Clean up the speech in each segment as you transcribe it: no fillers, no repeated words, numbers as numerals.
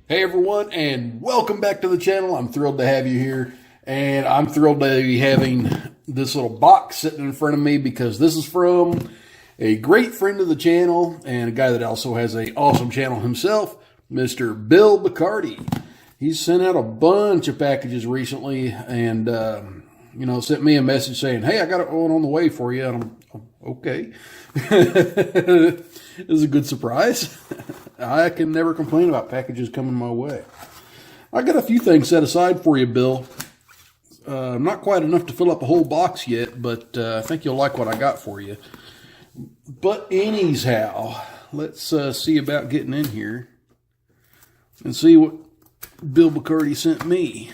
Hey everyone, and welcome back to the channel. I'm thrilled to have you here, and I'm thrilled to be having this little box sitting in front of me because this is from a great friend of the channel and a guy that also has an awesome channel himself, Mr. Bill Bacardi. He's sent out a bunch of packages recently and, sent me a message saying, hey, I got one on the way for you. And I'm okay. It was a good surprise. I can never complain about packages coming my way. I got a few things set aside for you, Bill. Not quite enough to fill up a whole box yet, but I think you'll like what I got for you. But anyhow, let's see about getting in here and see what Bill Bacardi sent me.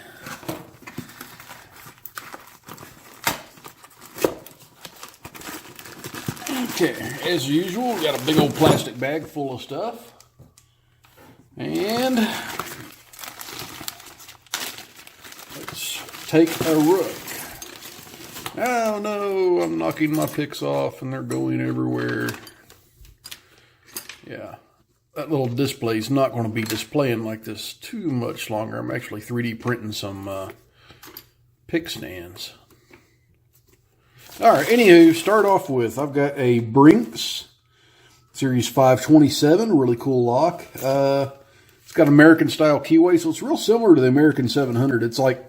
Okay, as usual, we got a big old plastic bag full of stuff. And let's take a look. Oh no, I'm knocking my picks off and they're going everywhere. Yeah, that little display is not going to be displaying like this too much longer. I'm actually 3D printing some pick stands. All right, anywho, start off with, I've got a Brinks Series 527, really cool lock. It's got American style keyway, so it's real similar to the American 700. It's like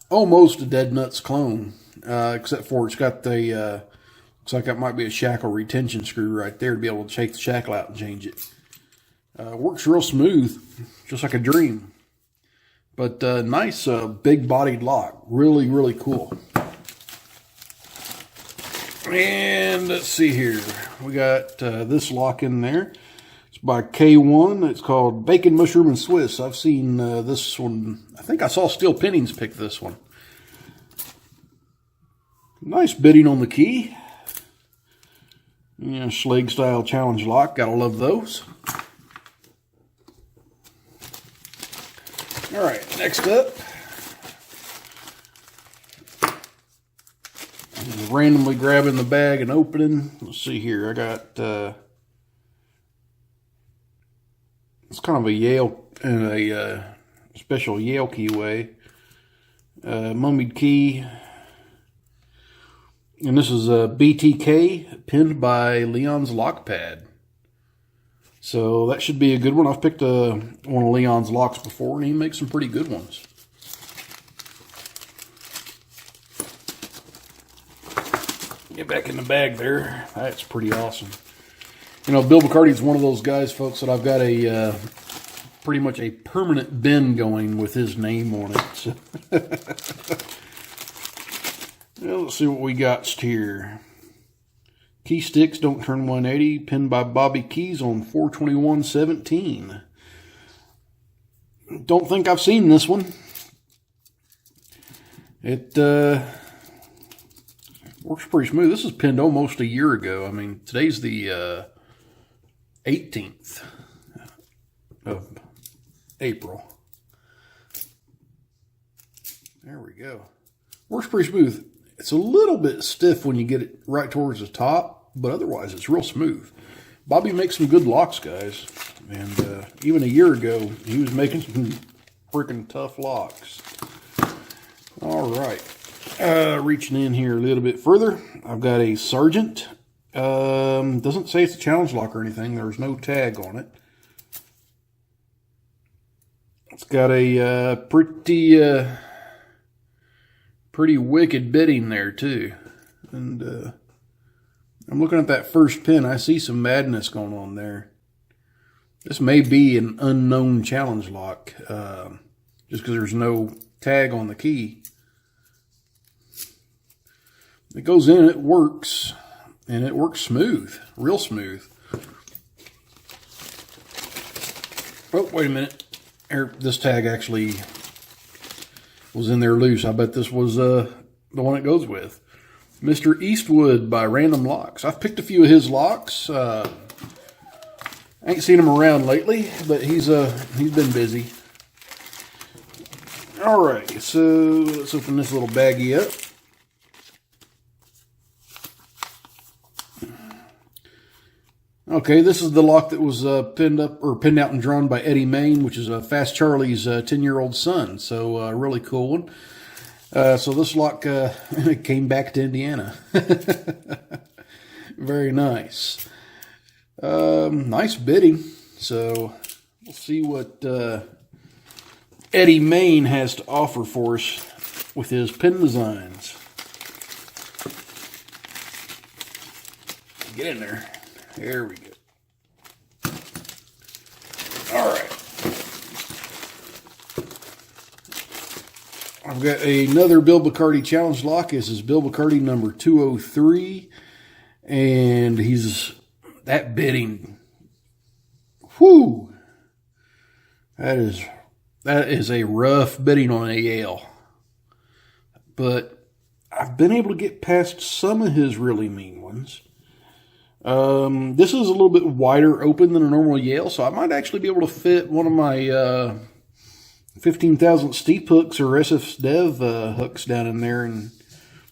almost a Dead Nuts clone, except for it's got the, looks like that might be a shackle retention screw right there to be able to take the shackle out and change it. Works real smooth, just like a dream. But nice big bodied lock, really, really cool. And let's see here. We got this lock in there. It's by K1. It's called Bacon, Mushroom, and Swiss. I've seen this one. I think I saw Steel Pinnings pick this one. Nice bitting on the key. Yeah, Schlage style challenge lock. Gotta love those. All right, next up. Randomly grabbing the bag and opening. Let's see here. I got it's kind of a Yale and a special Yale keyway, mummied key, and this is a BTK pinned by Leon's lock pad. So that should be a good one. I've picked one of Leon's locks before, and he makes some pretty good ones. Get back in the bag there. That's pretty awesome. You know, Bill Bacardi's one of those guys, folks, that I've got a pretty much a permanent bin going with his name on it. So well, let's see what we got here. Key sticks don't turn 180, pinned by Bobby Keys on 4/21/17. Don't think I've seen this one. It works pretty smooth. This is pinned almost a year ago. I mean, today's the 18th of April. There we go. Works pretty smooth. It's a little bit stiff when you get it right towards the top, but otherwise it's real smooth. Bobby makes some good locks, guys. And even a year ago, he was making some freaking tough locks. All right. Reaching in here a little bit further, I've got a Sargent. Doesn't say it's a challenge lock or anything. There's no tag on it. It's got a pretty wicked bitting there too. And I'm looking at that first pin. I see some madness going on there. This may be an unknown challenge lock, just because there's no tag on the key. It goes in, it works, and it works smooth, real smooth. Oh, wait a minute. This tag actually was in there loose. I bet this was the one it goes with. Mr. Eastwood by Random Locks. I've picked a few of his locks. I ain't seen him around lately, but he's been busy. All right, so let's open this little baggie up. Okay, this is the lock that was pinned out and drawn by Eddie Main, which is Fast Charlie's 10-year-old son. So really cool one. So this lock came back to Indiana. Very nice. Nice bidding. So we'll see what Eddie Main has to offer for us with his pin designs. Get in there. There we go. All right. I've got another Bill Bacardi challenge lock. This is Bill Bacardi number 203. And that bidding. Whew. That is a rough bidding on AL. But I've been able to get past some of his really mean ones. This is a little bit wider open than a normal Yale, so I might actually be able to fit one of my 15,000 steep hooks or SF Dev hooks down in there and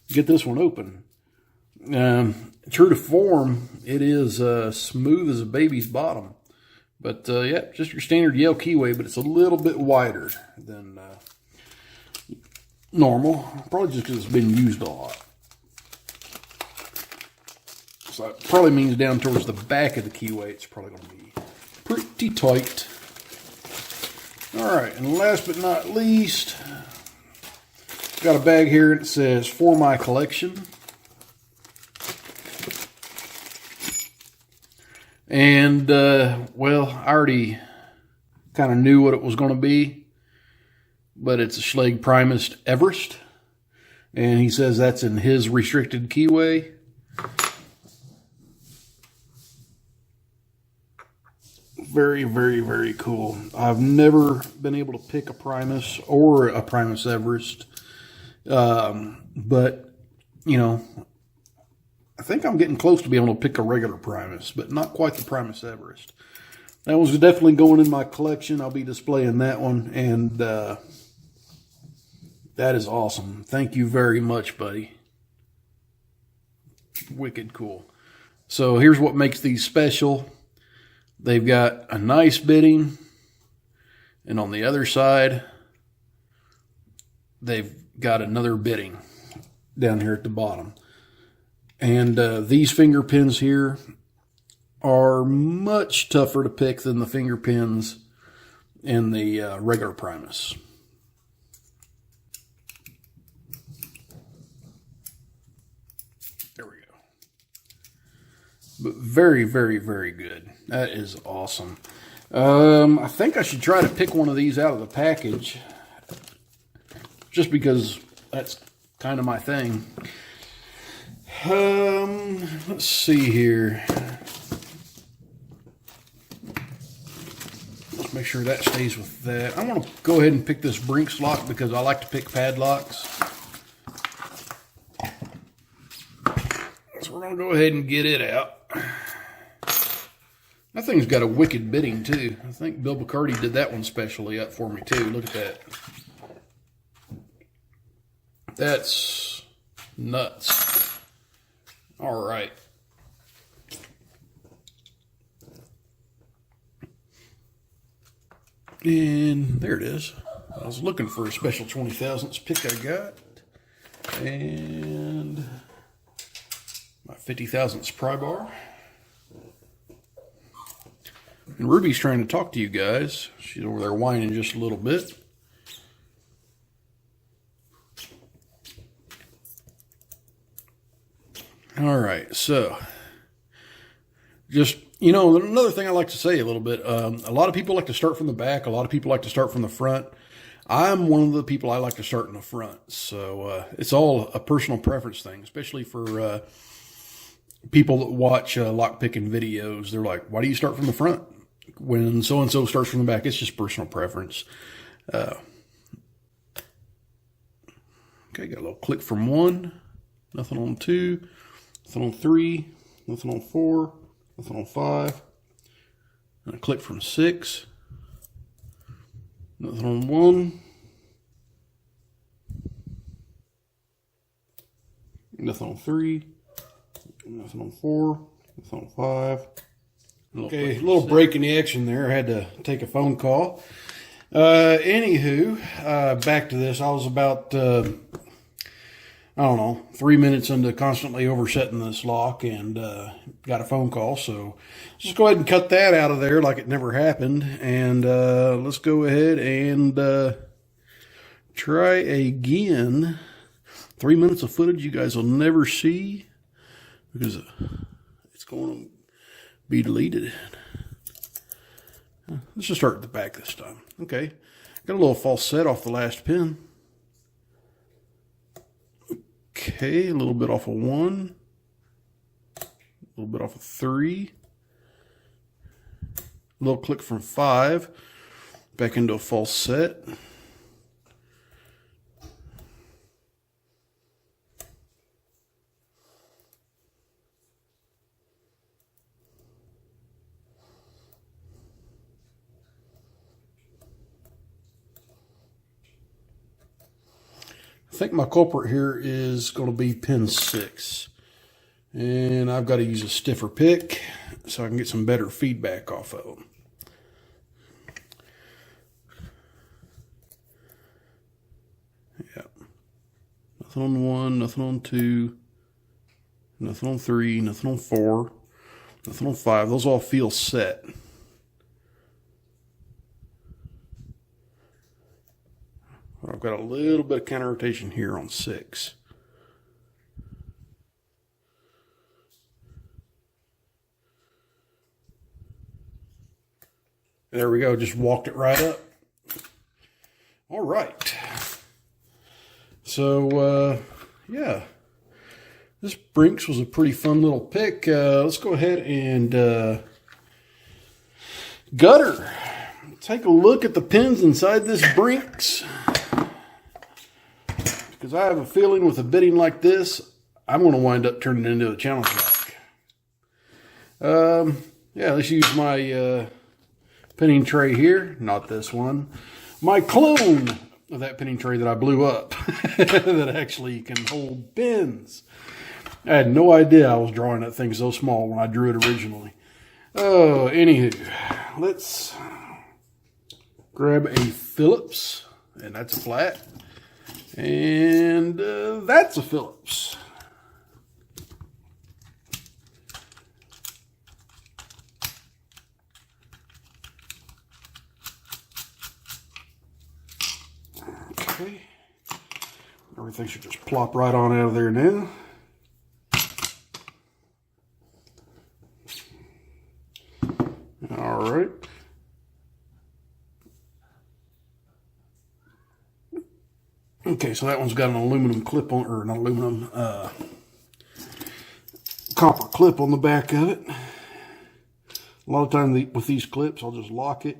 get this one open. True to form, it is smooth as a baby's bottom. But yeah, just your standard Yale keyway, but it's a little bit wider than normal. Probably just because it's been used a lot. So it probably means down towards the back of the keyway, it's probably going to be pretty tight. All right, and last but not least, got a bag here that says, "For my collection." And, well, I already kind of knew what it was going to be, but it's a Schlage Primus Everest. And he says that's in his restricted keyway. Very, very, very cool. I've never been able to pick a Primus or a Primus Everest. But, you know, I think I'm getting close to being able to pick a regular Primus, but not quite the Primus Everest. That was definitely going in my collection. I'll be displaying that one, and that is awesome. Thank you very much, buddy. Wicked cool. So here's what makes these special. They've got a nice bidding, and on the other side, they've got another bidding down here at the bottom. And these finger pins here are much tougher to pick than the finger pins in the regular Primus. There we go. But very, very, very good. That is awesome. I think I should try to pick one of these out of the package, just because that's kind of my thing. Let's see here. Let's make sure that stays with that. I want to go ahead and pick this Brinks lock because I like to pick padlocks. So we're going to go ahead and get it out. That thing's got a wicked bidding too. I think Bill Bacardi did that one specially up for me too. Look at that. That's nuts. All right. And there it is. I was looking for a special 20 thousandths pick I got. And my 50 thousandths pry bar. And Ruby's trying to talk to you guys. She's over there whining just a little bit. All right, so just, you know, another thing I like to say a little bit, a lot of people like to start from the back. A lot of people like to start from the front. I'm one of the people I like to start in the front. So it's all a personal preference thing, especially for people that watch lock picking videos. They're like, why do you start from the front when so-and-so starts from the back? It's just personal preference. Okay, got a little click from 1, nothing on 2, nothing on 3, nothing on 4, nothing on 5, and a click from 6, nothing on 1, nothing on 3, nothing on 4, nothing on 5, Okay, a little break in the action there. I had to take a phone call. Anywho, back to this. I was about, I don't know, 3 minutes into constantly oversetting this lock and got a phone call. So just go ahead and cut that out of there like it never happened. And let's go ahead and try again. 3 minutes of footage you guys will never see because it's going to be deleted. Let's just start at the back this time. Okay, got a little false set off the last pin. Okay, a little bit off of 1, a little bit off of 3, a little click from 5, back into a false set. I think my culprit here is going to be pin 6. And I've got to use a stiffer pick so I can get some better feedback off of them. Yeah. Nothing on 1, nothing on 2, nothing on 3, nothing on 4, nothing on 5. Those all feel set. I've got a little bit of counter rotation here on 6. There we go, just walked it right up. All right. So, yeah. This Brinks was a pretty fun little pick. Let's go ahead and gutter. Take a look at the pins inside this Brinks. Because I have a feeling with a bidding like this, I'm going to wind up turning it into a challenge lock. Yeah, let's use my pinning tray here. Not this one. My clone of that pinning tray that I blew up. That actually can hold pins. I had no idea I was drawing that thing so small when I drew it originally. Oh, anywho, let's grab a Phillips, and that's a flat. And that's a Phillips. Okay. Everything should just plop right on out of there now. All right. Okay, so that one's got an aluminum clip on, or an aluminum copper clip on the back of it. A lot of times with these clips, I'll just lock it.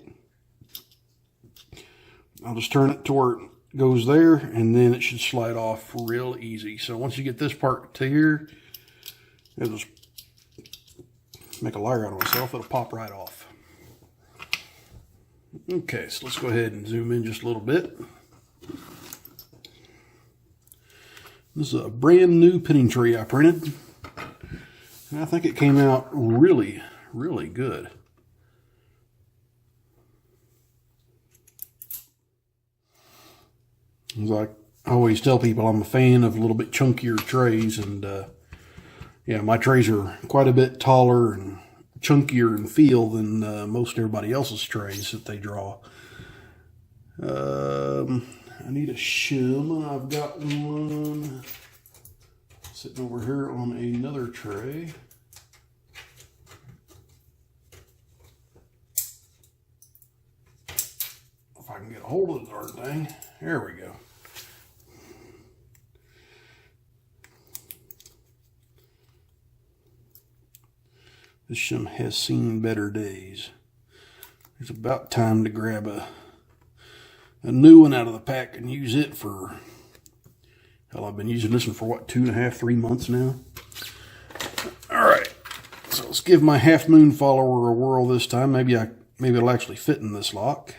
I'll just turn it to where it goes there, and then it should slide off real easy. So once you get this part to here, it'll just make a liar out of myself. It'll pop right off. Okay, so let's go ahead and zoom in just a little bit. This is a brand new pinning tray I printed. And I think it came out really, really good. Like I always tell people, I'm a fan of a little bit chunkier trays. And yeah, my trays are quite a bit taller and chunkier in feel than most everybody else's trays that they draw. I need a shim. I've got one sitting over here on another tray. If I can get a hold of the darn thing. There we go. This shim has seen better days. It's about time to grab a new one out of the pack and use it for, hell, I've been using this one for what, 2.5, 3 months now. All right, so let's give my half moon follower a whirl this time. Maybe it'll actually fit in this lock.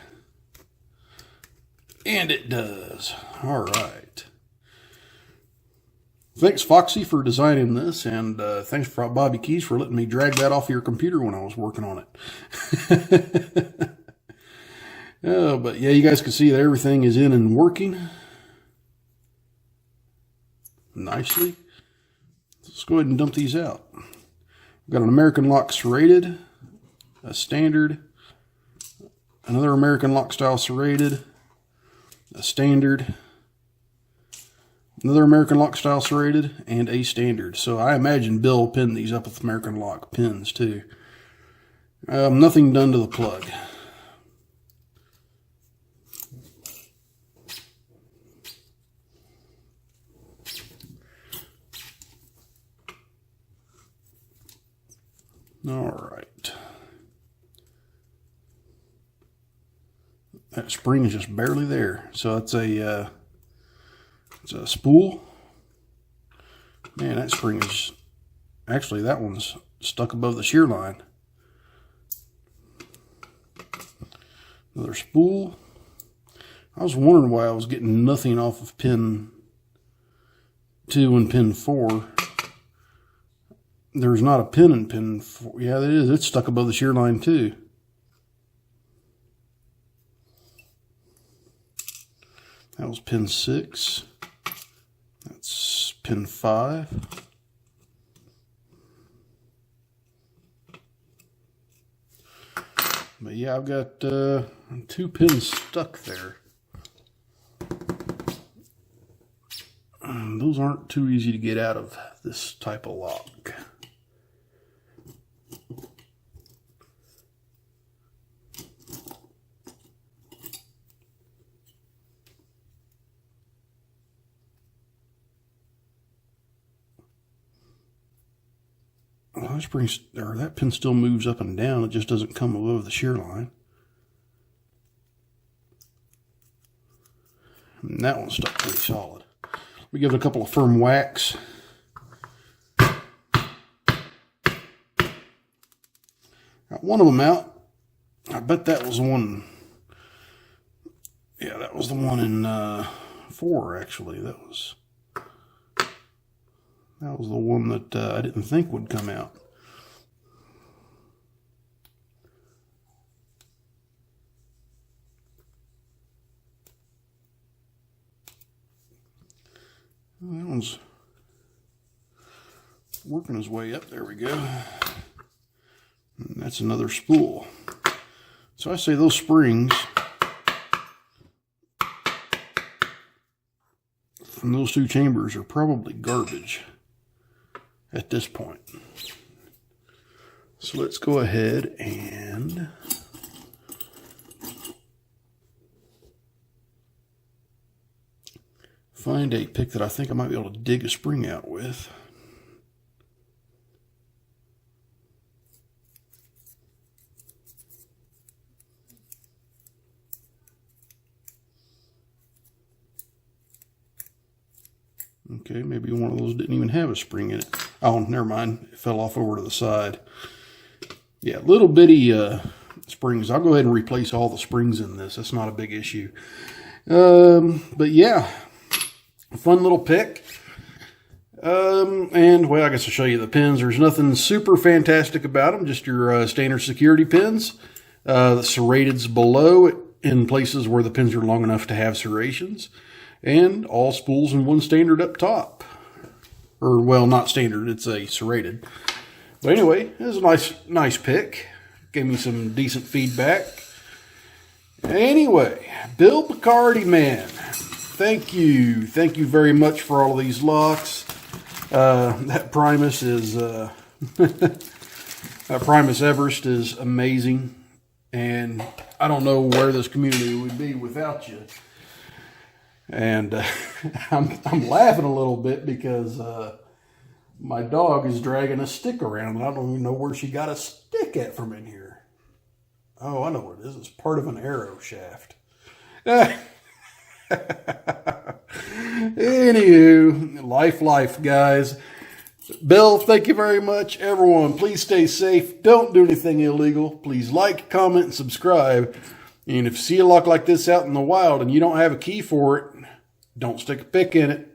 And it does. All right. Thanks, Foxy, for designing this, and thanks for Bobby Keys for letting me drag that off your computer when I was working on it. Oh, but yeah, you guys can see that everything is in and working nicely. Let's go ahead and dump these out. We've got an American lock serrated, a standard, another American lock style serrated, a standard, another American lock style serrated, and a standard. So I imagine Bill pinned these up with American lock pins too. Nothing done to the plug. All right. That spring is just barely there. So it's a spool. Man, that spring is, actually that one's stuck above the shear line. Another spool. I was wondering why I was getting nothing off of pin 2 and pin 4. There's not a pin in pin 4. Yeah, it is. It's stuck above the shear line too. That was pin 6. That's pin 5. But yeah, I've got 2 pins stuck there. Those aren't too easy to get out of this type of lock. Well, that pin still moves up and down. It just doesn't come above the shear line. And that one's stuck pretty solid. We give it a couple of firm whacks. Got one of them out. I bet that was the one. Yeah, that was the one in 4 actually. That was the one that I didn't think would come out. Well, that one's working his way up. There we go. And that's another spool. So I say those springs from those 2 chambers are probably garbage at this point. So let's go ahead and find a pick that I think I might be able to dig a spring out with. Okay, maybe one of those didn't even have a spring in it. Oh, never mind. It fell off over to the side. Yeah, little bitty springs. I'll go ahead and replace all the springs in this. That's not a big issue. But yeah, fun little pick. And, well, I guess I'll show you the pins. There's nothing super fantastic about them. Just your standard security pins. The serrated's below in places where the pins are long enough to have serrations. And all spools in one standard up top. Or, well, not standard, it's a serrated. But anyway, it was a nice pick. Gave me some decent feedback. Anyway, Bill Bacardi, man. Thank you. Thank you very much for all of these locks. That Primus is, that Primus Everest is amazing. And I don't know where this community would be without you. And I'm laughing a little bit because my dog is dragging a stick around, and I don't even know where she got a stick at from in here. Oh, I know what it is. It's part of an arrow shaft. Anywho, life, guys. Bill, thank you very much. Everyone, please stay safe. Don't do anything illegal. Please like, comment, and subscribe. And if you see a lock like this out in the wild and you don't have a key for it, don't stick a pick in it.